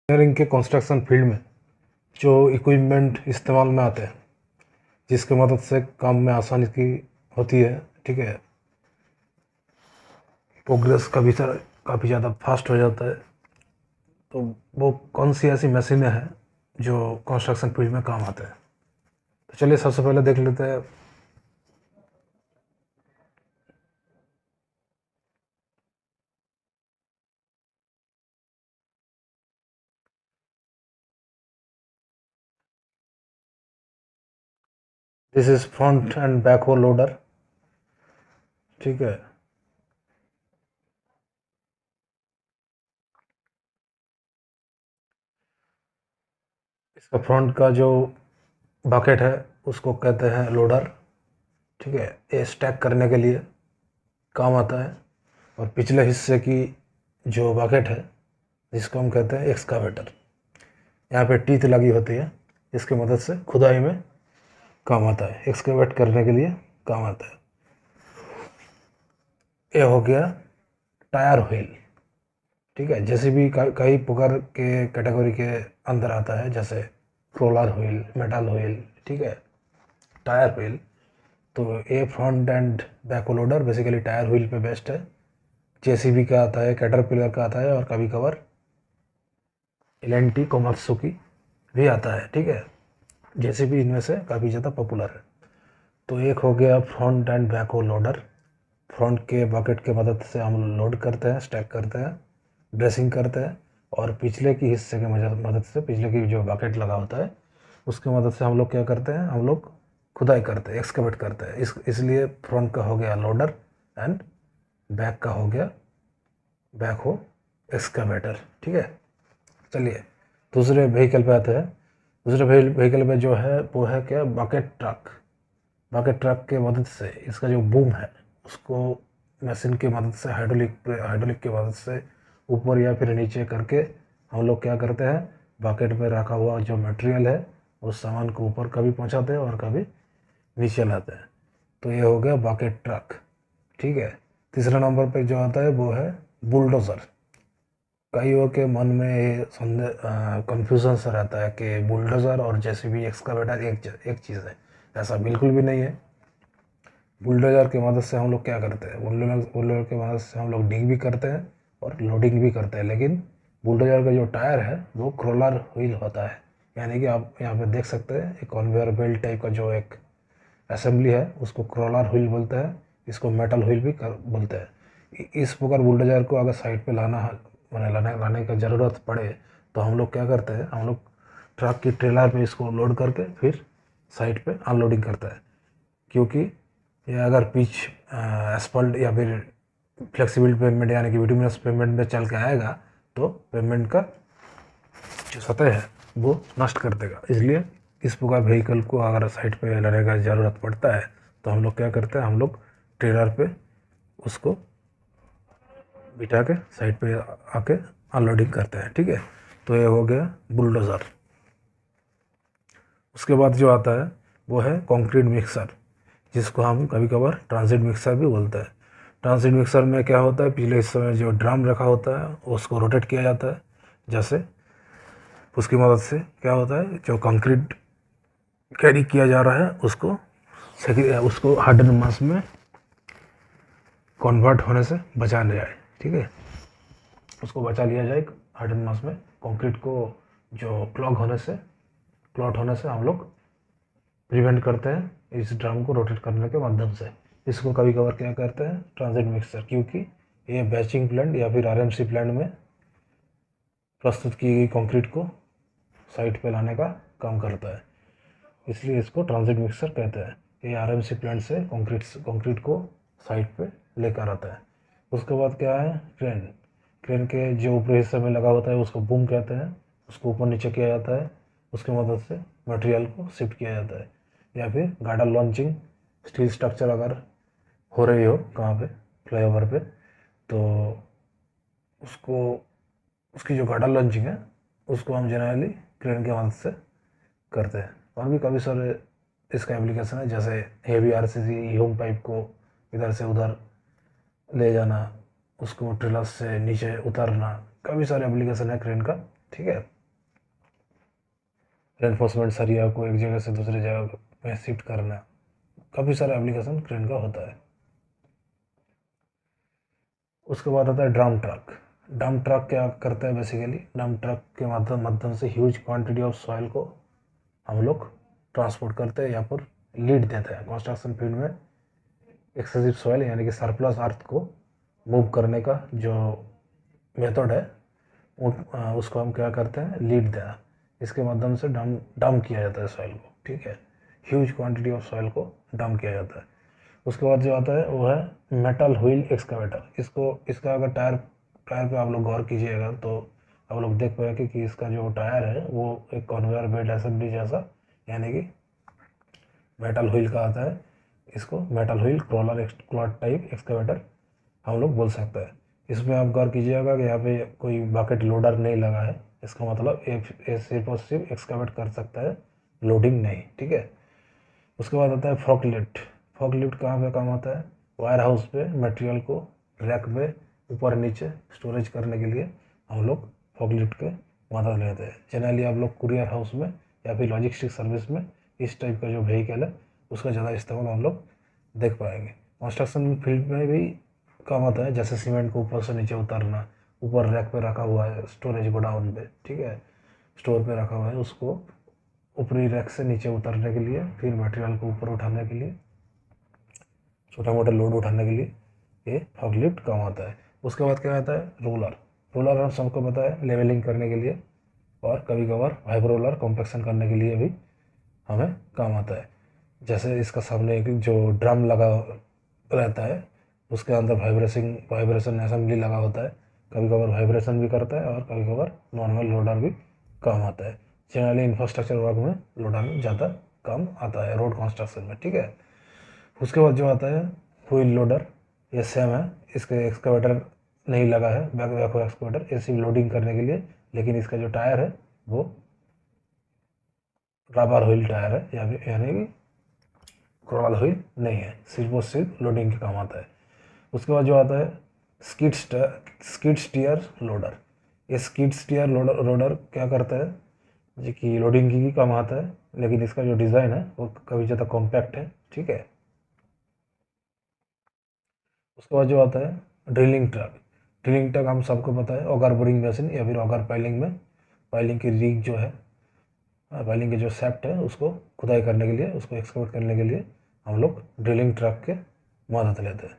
Engineering के construction field में जो इक्विपमेंट इस्तेमाल में आते हैं, जिसकी मदद से काम में आसानी की होती है, ठीक है, प्रोग्रेस काफ़ी ज़्यादा फास्ट हो जाता है। तो वो कौन सी ऐसी मशीनें हैं जो कंस्ट्रक्शन फील्ड में काम आते हैं? तो चलिए सबसे पहले देख लेते हैं। This is front end back हो लोडर, ठीक है। इसका फ्रंट का जो बकेट है उसको कहते हैं लोडर, ठीक है। ये स्टैक करने के लिए काम आता है। और पिछले हिस्से की जो बकेट है जिसको हम कहते हैं एक्सकावेटर, यहाँ पे टीथ लगी होती है, इसकी मदद से खुदाई में काम आता है, एक्सकेवेट करने के लिए काम आता है। ये हो गया टायर व्हील, ठीक है। जैसे भी कई प्रकार के कैटेगरी के अंदर आता है, जैसे रोलर व्हील, मेटल व्हील, ठीक है, टायर व्हील। तो ये front end back loader basically tyre wheel पे बेस्ड है। जेसीबी का आता है, कैटरपिलर का आता है, और कभी कभार एल&टी कोमात्सुकी भी आता है, ठीक है। जेसीबी इनमें से काफ़ी ज़्यादा पॉपुलर है। तो एक हो गया front end back loader. Front के बकेट के मदद से हम लोड करते हैं, स्टैक करते हैं, ड्रेसिंग करते हैं। और पिछले की हिस्से के मदद से, पिछले की जो बकेट लगा होता है उसके मदद से हम लोग क्या करते हैं, हम लोग खुदाई करते हैं, एक्सकवेट करते हैं। इसलिए फ्रंट का हो गया लोडर एंड बैक का हो गया बैक हो एक्सकवेटर, ठीक है। चलिए दूसरे व्हीकल पे आते हैं। दूसरे व्हीकल पे जो है वो है क्या, बकेट ट्रक। बकेट ट्रक के मदद से इसका जो बूम है उसको मशीन की मदद से, हाइड्रोलिक की मदद से ऊपर या फिर नीचे करके हम लोग क्या करते हैं, बकेट में रखा हुआ जो मटेरियल है उस सामान को ऊपर कभी पहुंचाते हैं और कभी नीचे लाते हैं। तो ये हो गया बकेट ट्रक, ठीक है। तीसरा नंबर पे जो आता है वो है बुलडोज़र। कईयों के मन में ये संदेह, कन्फ्यूजन सा रहता है कि बुलडोज़र और जेसीबी एक्सकावेटर एक चीज़ है। ऐसा बिल्कुल भी नहीं है। बुलडोज़र की मदद से हम लोग क्या करते हैं, बुलडोज़र की मदद से हम लोग डिग भी करते हैं और लोडिंग भी करते हैं। लेकिन बुलडोज़र का जो टायर है वो क्रोलर व्हील होता है। यानी कि आप यहाँ पे देख सकते हैं एक कन्वेयर बेल्ट टाइप का जो एक असेंबली है उसको क्रोलर व्हील बोलते हैं, इसको मेटल व्हील भी बोलते हैं। इस प्रकार बुलडोज़र को अगर साइड पे मैंने लाने का ज़रूरत पड़े तो हम लोग क्या करते हैं, हम लोग ट्रक की ट्रेलर पे इसको लोड करके फिर साइड पे अनलोडिंग करते हैं। क्योंकि ये अगर पिच एस्फल्ट या फिर फ्लेक्सिबल पेमेंट यानी कि बिटुमिनस पेमेंट में चल के आएगा तो पेमेंट का जो सतह है वो नष्ट कर देगा। इसलिए इस प्रकार व्हीकल को अगर साइड पे लाने का ज़रूरत पड़ता है तो हम लोग क्या करते हैं, हम लोग ट्रेलर पे उसको बिठा के साइड पे आके अनलोडिंग करते हैं, ठीक है। तो ये हो गया बुलडोज़र। उसके बाद जो आता है वो है कंक्रीट मिक्सर, जिसको हम कभी कभार ट्रांजिट मिक्सर भी बोलते हैं। ट्रांजिट मिक्सर में क्या होता है, पिछले हिस्से में जो ड्रम रखा होता है उसको रोटेट किया जाता है। जैसे उसकी मदद से क्या होता है, जो कंक्रीट कैरी किया जा रहा है उसको हार्डन मास में कन्वर्ट होने से बचा लिया जाए, ठीक है। उसको बचा लिया जाए हार्डन मास में। कंक्रीट को जो क्लॉट होने से हम लोग प्रिवेंट करते हैं इस ड्रम को रोटेट करने के माध्यम से। इसको कभी कभार क्या करते हैं, ट्रांजिट मिक्सर, क्योंकि ये बैचिंग प्लांट या फिर आरएमसी प्लांट में प्रस्तुत की गई कंक्रीट को साइट पे लाने का काम करता है, इसलिए इसको ट्रांजिट मिक्सर कहते हैं। ये आरएमसी प्लांट से कंक्रीट को साइट पे लेकर आता है। उसके बाद क्या है, क्रेन। क्रेन के जो ऊपरी हिस्से में लगा होता है उसको बूम कहते हैं। उसको ऊपर नीचे किया जाता है, उसकी मदद से मटेरियल को शिफ्ट किया जाता है। या फिर गार्डर लॉन्चिंग, स्टील स्ट्रक्चर अगर हो रही हो कहाँ पे, फ्लाईओवर पे, तो उसको उसकी जो गार्डर लॉन्चिंग है उसको हम जनरली क्रेन की मदद से करते हैं। और भी काफ़ी सारे इसका एप्लीकेशन है, जैसे हेवी आरसीसी होम पाइप को इधर से उधर ले जाना, उसको ट्रेलर से नीचे उतारना। काफ़ी सारे एप्लीकेशन है क्रेन का, ठीक है। रेनफोर्समेंट सरिया को एक जगह से दूसरी जगह में शिफ्ट करना, काफ़ी सारा एप्लीकेशन क्रेन का होता है। उसके बाद आता है ड्रम ट्रक। ड्रम ट्रक क्या करता है बेसिकली, ड्रम ट्रक के माध्यम से ह्यूज क्वांटिटी ऑफ सॉइल को हम लोग ट्रांसपोर्ट करते हैं या फिर लीड देते हैं। कंस्ट्रक्शन फील्ड में एक्सेसिव सॉइल यानी कि सरप्लस अर्थ को मूव करने का जो मेथड है उसको हम क्या करते हैं, लीड देना। इसके माध्यम से डंप किया जाता है सॉइल को, ठीक है। ह्यूज क्वांटिटी ऑफ सॉइल को डंप किया जाता है। उसके बाद जो आता है वो है मेटल व्हील एक्सकावेटर। इसका अगर टायर पे आप लोग गौर कीजिएगा तो आप लोग देख पाएंगे कि इसका जो टायर है वो एक कन्वेयर बेल्ट असेंबली जैसा, यानी कि मेटल व्हील का आता है। इसको metal wheel clot type excavator हम लोग बोल सकते हैं। इसमें आप गौर कीजिएगा कि यहाँ पे कोई बकेट लोडर नहीं लगा है। इसका मतलब ये सिर्फ और सिर्फ एक्सकावेट कर सकता है, लोडिंग नहीं, ठीक है। उसके बाद आता है फॉकलिफ्ट। फॉकलिफ्ट कहाँ पे काम आता है, वायर हाउस पे मटेरियल को रैक में ऊपर नीचे स्टोरेज करने के लिए हम लोग फॉकलिफ्ट के मदद लेते हैं। जनरली आप लोग कुरियर हाउस में या फिर लॉजिस्टिक सर्विस में इस टाइप का जो व्हीकल है उसका ज़्यादा इस्तेमाल हम लोग देख पाएंगे। कंस्ट्रक्शन फील्ड में भी काम आता है, जैसे सीमेंट को ऊपर से नीचे उतारना, ऊपर रैक पे रखा हुआ है स्टोरेज गोडाउन पे, ठीक है, स्टोर पे रखा हुआ है, उसको ऊपरी रैक से नीचे उतारने के लिए, फिर मटेरियल को ऊपर उठाने के लिए, छोटा मोटा लोड उठाने के लिए ये फॉकलिफ्ट काम आता है। उसके बाद क्या आता है, रोलर। रोलर हम सबको पता है लेवलिंग करने के लिए और कभी कभार वाइब रोलर कॉम्पैक्शन करने के लिए भी हमें काम आता है। जैसे इसका सामने एक जो ड्रम लगा रहता है उसके अंदर वाइब्रेशन असेंबली लगा होता है। कभी कभार वाइब्रेशन भी करता है और कभी कभार नॉर्मल लोडर भी काम आता है। जनरली इंफ्रास्ट्रक्चर वर्क में लोडर में ज़्यादा काम आता है, रोड कंस्ट्रक्शन में, ठीक है। उसके बाद जो आता है व्हील लोडर, ये सेम है, इसके एक्सकावेटर नहीं लगा है, बैक एक्सकावेटर, ये सिर्फ लोडिंग करने के लिए, लेकिन इसका जो टायर है वो रबर व्हील टायर है, यानी कि क्रॉल व्हील नहीं है, सिर्फ और सिर्फ लोडिंग के काम आता है। उसके बाद जो आता है स्किड स्टीयर लोडर। ये स्किड स्टीयर लोडर क्या करता है, जो कि लोडिंग की भी काम आता है, लेकिन इसका जो डिज़ाइन है वो काफ़ी ज़्यादा कॉम्पैक्ट है, ठीक है। उसके बाद जो आता है ड्रिलिंग ट्रक। ड्रिलिंग ट्रक हम सबको पता है ऑगर बोरिंग मशीन या फिर ऑगर पाइलिंग में पाइलिंग की रिग जो है, पाइलिंग के जो सेप्ट है उसको खुदाई करने के लिए, उसको एक्सकवेट करने के लिए हम लोग ड्रिलिंग ट्रक के मदद लेते हैं।